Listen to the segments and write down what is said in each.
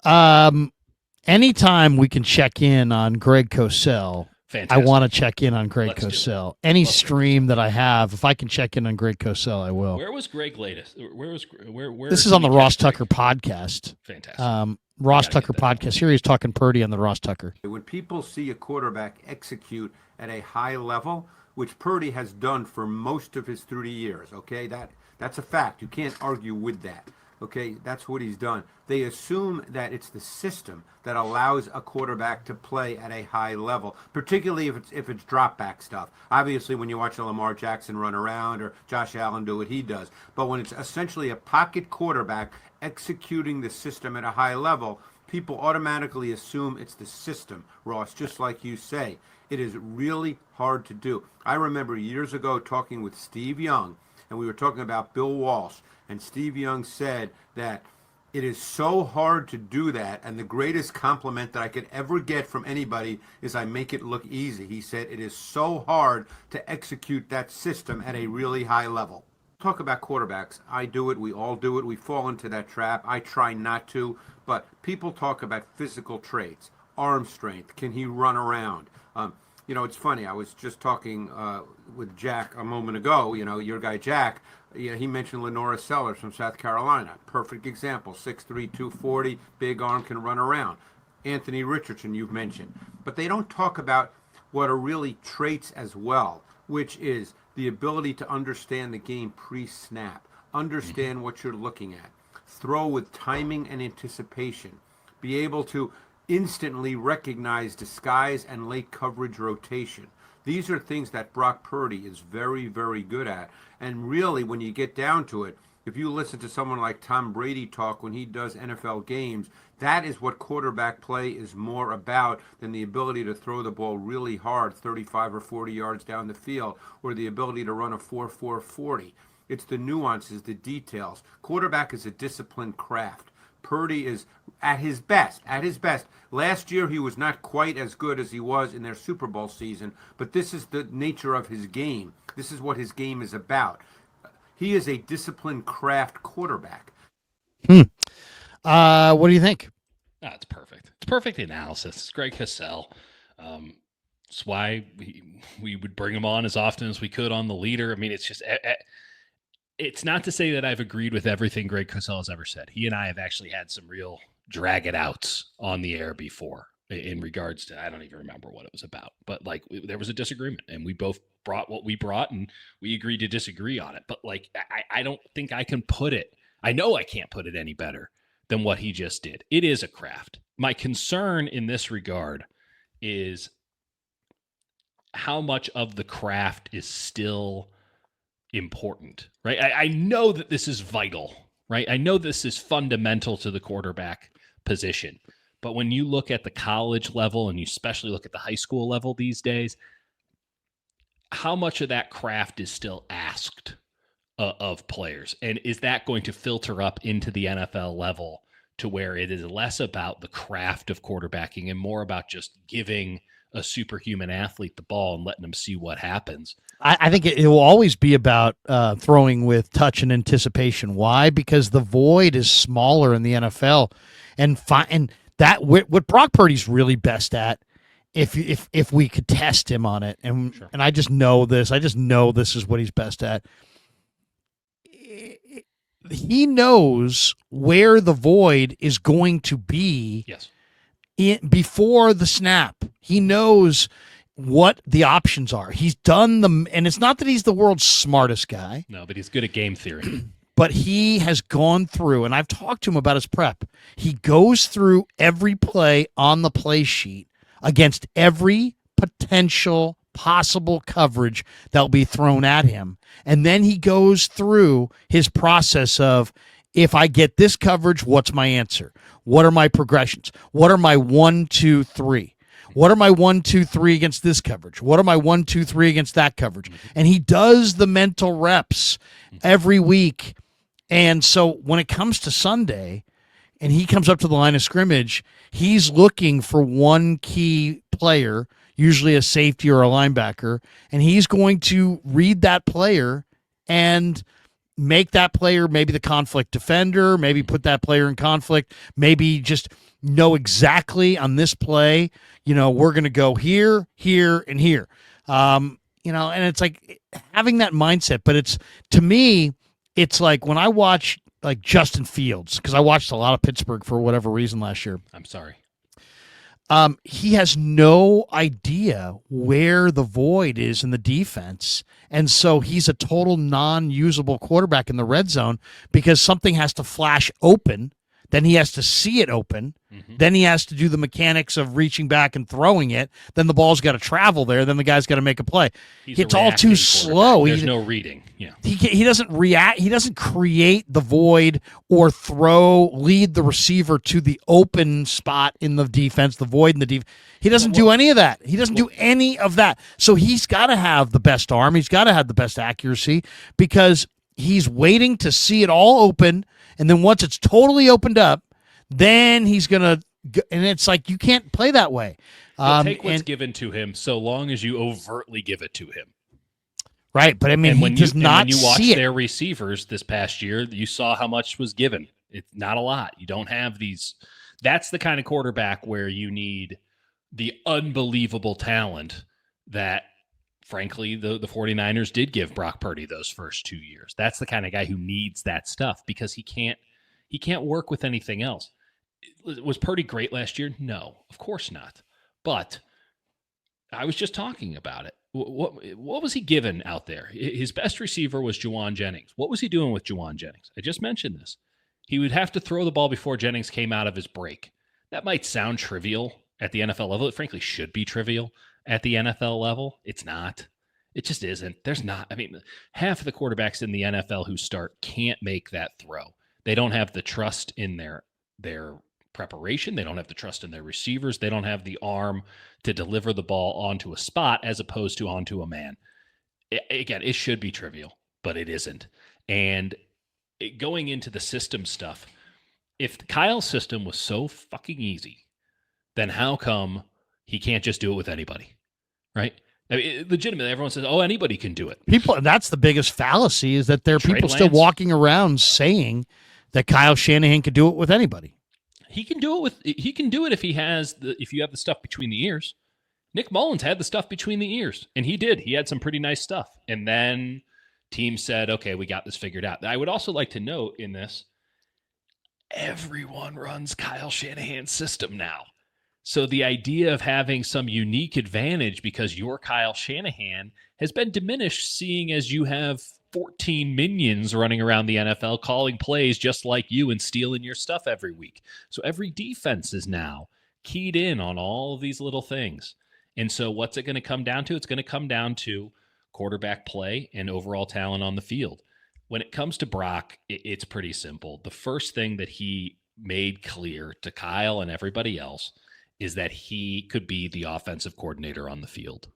Anytime we can check in on Greg Cosell, I Fantastic. want to check in on Greg Let's do it. Cosell. Any Love stream that I have, if I can check in on Greg Cosell, I will. Where was Greg latest? Where This is can on we the catch Ross Greg? Tucker podcast. Fantastic. Ross gotta get Tucker that. podcast. Here he's talking Purdy on the Ross Tucker. When people see a quarterback execute at a high level, which Purdy has done for most of his 30 years, okay, that's a fact. You can't argue with that. Okay, that's what he's done. They assume that it's the system that allows a quarterback to play at a high level, particularly if it's drop back stuff. Obviously, when you watch a Lamar Jackson run around or Josh Allen do what he does, but when it's essentially a pocket quarterback executing the system at a high level, people automatically assume it's the system, Ross, just like you say. It is really hard to do. I remember years ago talking with Steve Young, and we were talking about Bill Walsh, and Steve Young said that it is so hard to do that, and the greatest compliment that I could ever get from anybody is I make it look easy. He said it is so hard to execute that system at a really high level. Talk about quarterbacks. I do it. We all do it. We fall into that trap. I try not to, but people talk about physical traits, arm strength. Can he run around? It's funny. I was just talking with Jack a moment ago. Your guy Jack. He mentioned Lenora Sellers from South Carolina. Perfect example. 6'3", 240, big arm, can run around. Anthony Richardson, you've mentioned. But they don't talk about what are really traits as well, which is the ability to understand the game pre-snap, understand what you're looking at, throw with timing and anticipation, be able to instantly recognize disguise and late coverage rotation. These are things that Brock Purdy is very, very good at. And really, when you get down to it, if you listen to someone like Tom Brady talk when he does NFL games, that is what quarterback play is more about than the ability to throw the ball really hard 35 or 40 yards down the field, or the ability to run a 4.4 40. It's the nuances, the details. Quarterback is a disciplined craft. Purdy is at his best. At his best. Last year, he was not quite as good as he was in their Super Bowl season, but this is the nature of his game. This is what his game is about. He is a disciplined craft quarterback. What do you think? It's perfect. It's perfect analysis. It's Greg Cosell. That's why we would bring him on as often as we could on the leader. I mean, it's just... It's not to say that I've agreed with everything Greg Cosell has ever said. He and I have actually had some real drag it outs on the air before in regards to, I don't even remember what it was about, but there was a disagreement and we both brought what we brought and we agreed to disagree on it. But I don't think I can put it. I know I can't put it any better than what he just did. It is a craft. My concern in this regard is how much of the craft is still important, right? I know that this is vital, right? I know this is fundamental to the quarterback position. But when you look at the college level and you especially look at the high school level these days, how much of that craft is still asked of players? And is that going to filter up into the NFL level to where it is less about the craft of quarterbacking and more about just giving a superhuman athlete the ball and letting them see what happens? I think it will always be about throwing with touch and anticipation. Why? Because the void is smaller in the NFL, and that what Brock Purdy's really best at. If we could test him on it, and Sure. and I just know this. I just know this is what he's best at. He knows where the void is going to be. Yes. Before the snap. He knows what the options are. He's done them, and it's not that he's the world's smartest guy. No, but he's good at game theory. But he has gone through, and I've talked to him about his prep. He goes through every play on the play sheet against every potential possible coverage that will be thrown at him. And then he goes through his process of, if I get this coverage, what's my answer? What are my progressions? What are my 1, 2, 3? What are my 1, 2, 3 against this coverage? What are my 1, 2, 3 against that coverage? And he does the mental reps every week. And so when it comes to Sunday and he comes up to the line of scrimmage, he's looking for one key player, usually a safety or a linebacker, and he's going to read that player and make that player maybe the conflict defender, maybe put that player in conflict, maybe just know exactly on this play, we're going to go here, here, and here. And it's like having that mindset. But to me, it's like when I watch like Justin Fields, because I watched a lot of Pittsburgh for whatever reason last year. I'm sorry. He has no idea where the void is in the defense. And so he's a total non-usable quarterback in the red zone because something has to flash open. Then he has to see it open. Mm-hmm. Then he has to do the mechanics of reaching back and throwing it. Then the ball's got to travel there. Then the guy's got to make a play. It's all too slow. There's no reading. Yeah. He doesn't react. He doesn't create the void or lead the receiver to the open spot in the defense, the void in the defense. He doesn't do any of that. He doesn't do any of that. So he's got to have the best arm. He's got to have the best accuracy because he's waiting to see it all open. And then once it's totally opened up, then he's going to – and it's like you can't play that way. Take what's given to him so long as you overtly give it to him. Right, but I mean, he does not see it. When you watch their receivers this past year, you saw how much was given. It's not a lot. You don't have these – that's the kind of quarterback where you need the unbelievable talent that – frankly, the 49ers did give Brock Purdy those first 2 years. That's the kind of guy who needs that stuff because he can't work with anything else. Was Purdy great last year? No, of course not. But I was just talking about it. What was he given out there? His best receiver was Juwan Jennings. What was he doing with Juwan Jennings? I just mentioned this. He would have to throw the ball before Jennings came out of his break. That might sound trivial at the NFL level. It frankly should be trivial. At the NFL level, it's not. It just isn't. There's not. I mean, half of the quarterbacks in the NFL who start can't make that throw. They don't have the trust in their preparation. They don't have the trust in their receivers. They don't have the arm to deliver the ball onto a spot as opposed to onto a man. Again, it should be trivial, but it isn't. And going into the system stuff, if Kyle's system was so fucking easy, then how come he can't just do it with anybody, right? I mean, legitimately, everyone says, "Oh, anybody can do it." That's the biggest fallacy is that there are people still walking around saying that Kyle Shanahan could do it with anybody. He can do it if if you have the stuff between the ears. Nick Mullins had the stuff between the ears, and he did. He had some pretty nice stuff, and then team said, "Okay, we got this figured out." I would also like to note in this, everyone runs Kyle Shanahan's system now. So the idea of having some unique advantage because you're Kyle Shanahan has been diminished, seeing as you have 14 minions running around the NFL calling plays just like you and stealing your stuff every week. So every defense is now keyed in on all of these little things. And so what's it going to come down to? It's going to come down to quarterback play and overall talent on the field. When it comes to Brock, it's pretty simple. The first thing that he made clear to Kyle and everybody else is that he could be the offensive coordinator on the field,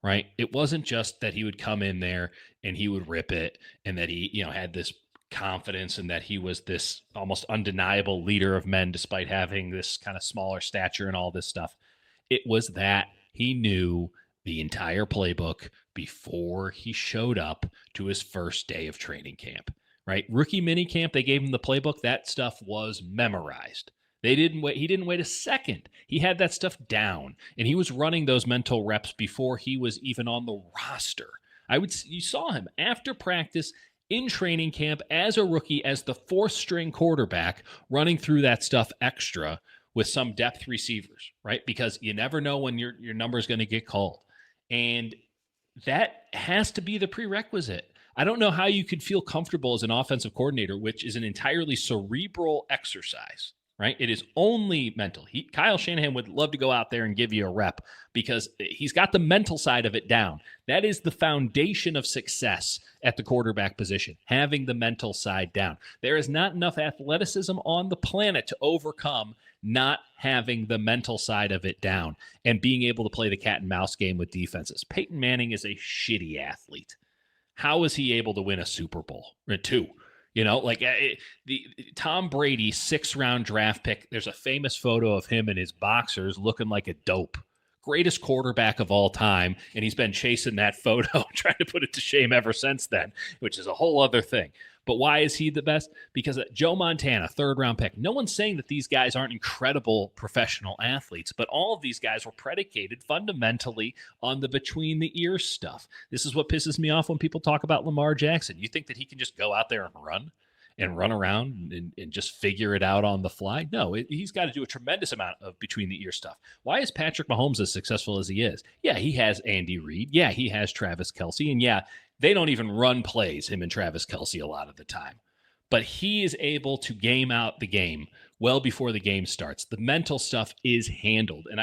right? It wasn't just that he would come in there and he would rip it and that he, had this confidence and that he was this almost undeniable leader of men despite having this kind of smaller stature and all this stuff. It was that he knew the entire playbook before he showed up to his first day of training camp, right? Rookie mini camp, they gave him the playbook. That stuff was memorized. He didn't wait a second. He had that stuff down, and he was running those mental reps before he was even on the roster. You saw him after practice in training camp as a rookie, as the fourth string quarterback, running through that stuff extra with some depth receivers, right? Because you never know when your number is going to get called. And that has to be the prerequisite. I don't know how you could feel comfortable as an offensive coordinator, which is an entirely cerebral exercise. Right? It is only mental. Kyle Shanahan would love to go out there and give you a rep because he's got the mental side of it down. That is the foundation of success at the quarterback position, having the mental side down. There is not enough athleticism on the planet to overcome not having the mental side of it down and being able to play the cat and mouse game with defenses. Peyton Manning is a shitty athlete. How is he able to win a Super Bowl or two? The Tom Brady 6th-round draft pick, there's a famous photo of him and his boxers looking like a dope. Greatest quarterback of all time, and he's been chasing that photo, trying to put it to shame ever since then, which is a whole other thing. But why is he the best? Because Joe Montana, third-round pick. No one's saying that these guys aren't incredible professional athletes, but all of these guys were predicated fundamentally on the between-the-ears stuff. This is what pisses me off when people talk about Lamar Jackson. You think that he can just go out there and run around and just figure it out on the fly? No, he's got to do a tremendous amount of between-the-ear stuff. Why is Patrick Mahomes as successful as he is? Yeah, he has Andy Reid. Yeah, he has Travis Kelce. And yeah, they don't even run plays, him and Travis Kelce, a lot of the time. But he is able to game out the game well before the game starts. The mental stuff is handled. And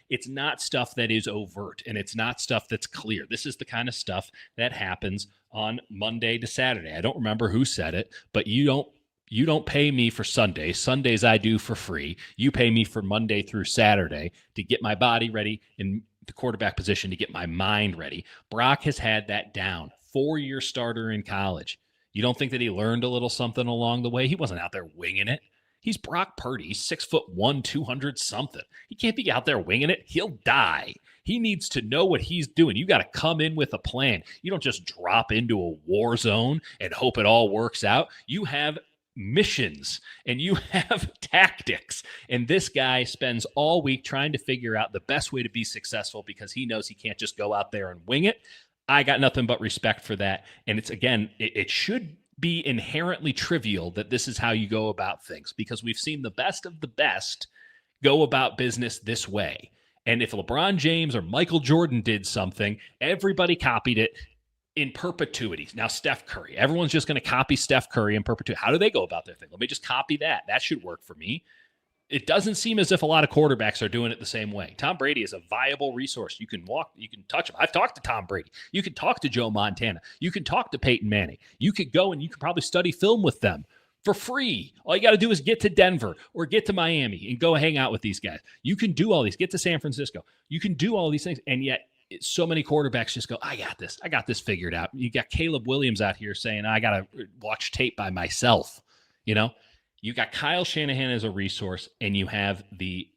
it's not stuff that is overt, and it's not stuff that's clear. This is the kind of stuff that happens on Monday to Saturday. I don't remember who said it, but you don't pay me for Sundays. Sundays I do for free. You pay me for Monday through Saturday to get my body ready in the quarterback position, to get my mind ready. Brock has had that down. 4-year starter in college. You don't think that he learned a little something along the way? He wasn't out there winging it. He's Brock Purdy. He's 6'1", 200 something. He can't be out there winging it. He'll die. He needs to know what he's doing. You got to come in with a plan. You don't just drop into a war zone and hope it all works out. You have missions and you have tactics. And this guy spends all week trying to figure out the best way to be successful because he knows he can't just go out there and wing it. I got nothing but respect for that. And it's, again, it should be inherently trivial that this is how you go about things, because we've seen the best of the best go about business this way. And if LeBron James or Michael Jordan did something, everybody copied it in perpetuity. Now, Steph Curry, everyone's just going to copy Steph Curry in perpetuity. How do they go about their thing? Let me just copy that. That should work for me. It doesn't seem as if a lot of quarterbacks are doing it the same way. Tom Brady is a viable resource. You can touch him. I've talked to Tom Brady. You can talk to Joe Montana. You can talk to Peyton Manning. You could go and you could probably study film with them for free. All you got to do is get to Denver or get to Miami and go hang out with these guys. You can do all these. Get to San Francisco. You can do all these things. And yet so many quarterbacks just go, I got this. I got this figured out. You got Caleb Williams out here saying, I got to watch tape by myself, you know? You got Kyle Shanahan as a resource, and you have the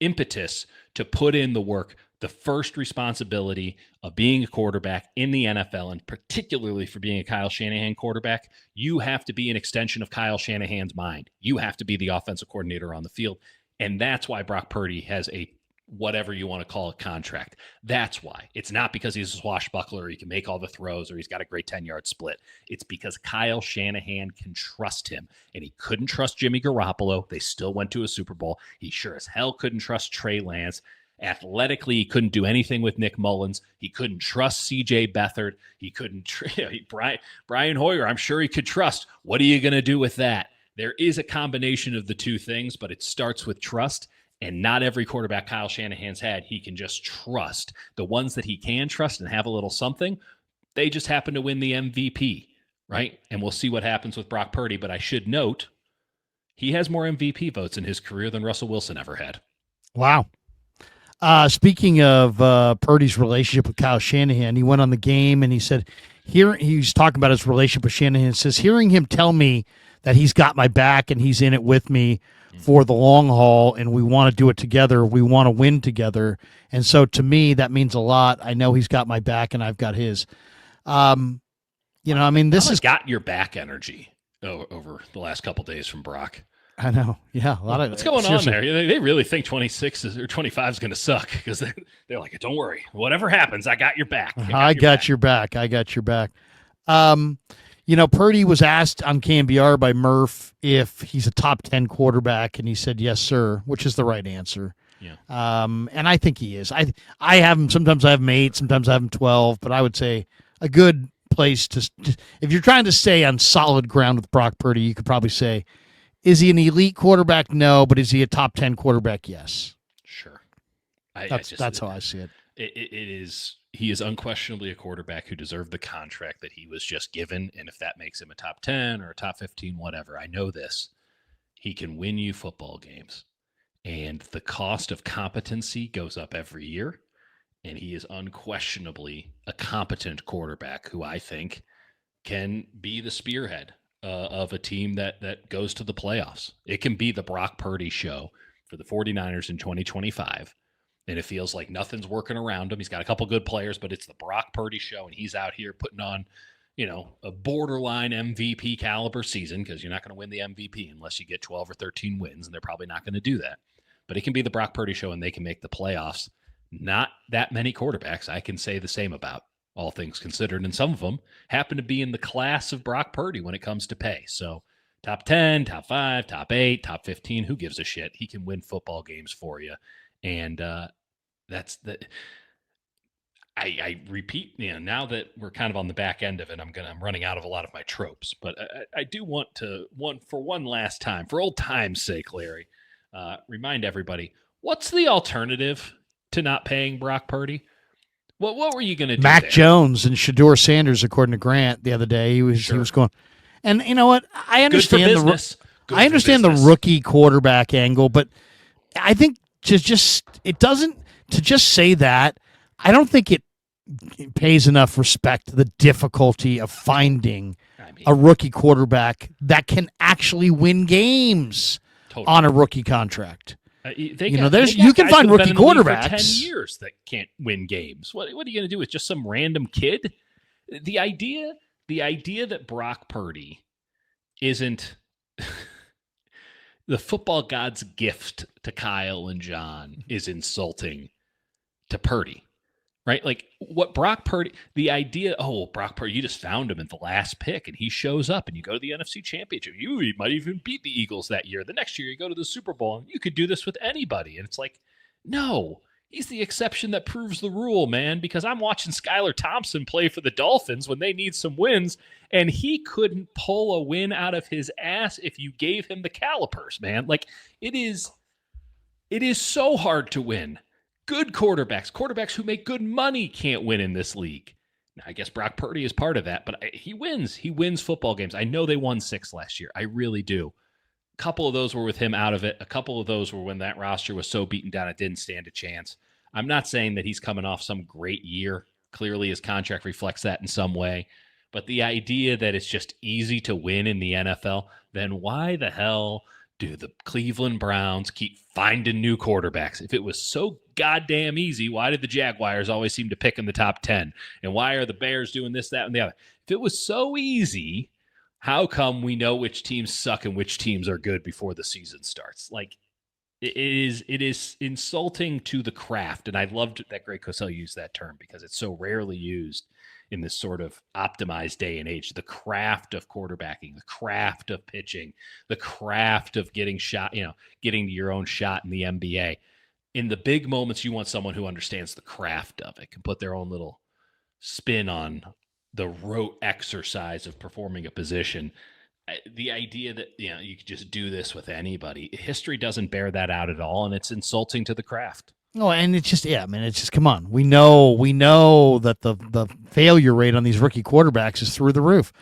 impetus to put in the work, the first responsibility of being a quarterback in the NFL, and particularly for being a Kyle Shanahan quarterback. You have to be an extension of Kyle Shanahan's mind. You have to be the offensive coordinator on the field. And that's why Brock Purdy has a whatever you want to call it contract. That's why. It's not because he's a swashbuckler, he can make all the throws, or he's got a great 10-yard split. It's because Kyle Shanahan can trust him, and he couldn't trust Jimmy Garoppolo. They still went to a Super Bowl. He sure as hell couldn't trust Trey Lance. Athletically, he couldn't do anything with Nick Mullins. He couldn't trust C.J. Beathard. He couldn't Brian Hoyer, I'm sure he could trust. What are you going to do with that? There is a combination of the two things, but it starts with trust. And not every quarterback Kyle Shanahan's had, he can just trust. The ones that he can trust and have a little something, they just happen to win the MVP, right? And we'll see what happens with Brock Purdy. But I should note, he has more MVP votes in his career than Russell Wilson ever had. Wow. Speaking of Purdy's relationship with Kyle Shanahan, he went on the game and he said, he was talking about his relationship with Shanahan. Says, hearing him tell me that he's got my back and he's in it with me for the long haul, and we want to do it together. We want to win together. And so to me, that means a lot. I know he's got my back and I've got his. This has got your back energy over the last couple of days from Brock. I know. Yeah. A lot of what's going on there? They really think 26 or 25 is going to suck because they're like, don't worry. Whatever happens, I got your back. I got your back. Purdy was asked on KNBR by Murph if he's a top 10 quarterback, and he said, yes, sir, which is the right answer. Yeah. And I think he is. I have him. Sometimes I have him 8, sometimes I have him 12, but I would say a good place to, if you're trying to stay on solid ground with Brock Purdy, you could probably say, is he an elite quarterback? No, but is he a top 10 quarterback? Yes. Sure. That's how I see it. He is unquestionably a quarterback who deserved the contract that he was just given. And if that makes him a top 10 or a top 15, whatever, I know this. He can win you football games. And the cost of competency goes up every year. And he is unquestionably a competent quarterback who I think can be the spearhead of a team that goes to the playoffs. It can be the Brock Purdy show for the 49ers in 2025. And it feels like nothing's working around him. He's got a couple good players, but it's the Brock Purdy show, and he's out here putting on, a borderline MVP caliber season, because you're not going to win the MVP unless you get 12 or 13 wins, and they're probably not going to do that. But it can be the Brock Purdy show, and they can make the playoffs. Not that many quarterbacks I can say the same about, all things considered, and some of them happen to be in the class of Brock Purdy when it comes to pay. So top 10, top 5, top 8, top 15, who gives a shit? He can win football games for you. And that's the – I repeat, now that we're kind of on the back end of it, I'm running out of a lot of my tropes, but I do want to for one last time, for old time's sake, Larry, remind everybody, what's the alternative to not paying Brock Purdy? What were you going to do? Mac there? Jones and Shador Sanders, according to Grant the other day, he was going, and you know what? I understand the rookie quarterback angle, but I think to just say that, I don't think it pays enough respect to the difficulty of finding a rookie quarterback that can actually win games on a rookie contract. You can find rookie quarterbacks for 10 years that can't win games. What are you going to do with just some random kid? The idea that Brock Purdy isn't the football god's gift to Kyle and John is insulting to Purdy. Right? Like what Brock Purdy, the idea, Brock Purdy, you just found him at the last pick and he shows up and you go to the NFC Championship. You might even beat the Eagles that year. The next year you go to the Super Bowl and you could do this with anybody. And it's like, no, he's the exception that proves the rule, man, because I'm watching Skylar Thompson play for the Dolphins when they need some wins and he couldn't pull a win out of his ass if you gave him the calipers, man. Like it is so hard to win. Good quarterbacks who make good money can't win in this league. Now, I guess Brock Purdy is part of that, but he wins. He wins football games. I know they won 6 last year. I really do. A couple of those were with him out of it. A couple of those were when that roster was so beaten down it didn't stand a chance. I'm not saying that he's coming off some great year. Clearly his contract reflects that in some way. But the idea that it's just easy to win in the NFL, then why the hell do the Cleveland Browns keep finding new quarterbacks? If it was so goddamn easy, why did the Jaguars always seem to pick in the top 10? And why are the Bears doing this, that, and the other? If it was so easy, how come we know which teams suck and which teams are good before the season starts? Like, it is insulting to the craft. And I loved that Greg Cosell used that term because it's so rarely used in this sort of optimized day and age. The craft of quarterbacking, the craft of pitching, the craft of getting to your own shot in the NBA. In the big moments, you want someone who understands the craft of it, can put their own little spin on the rote exercise of performing a position. The idea that you could just do this with anybody, history doesn't bear that out at all, and it's insulting to the craft. Oh, and it's just, come on. We know that the failure rate on these rookie quarterbacks is through the roof.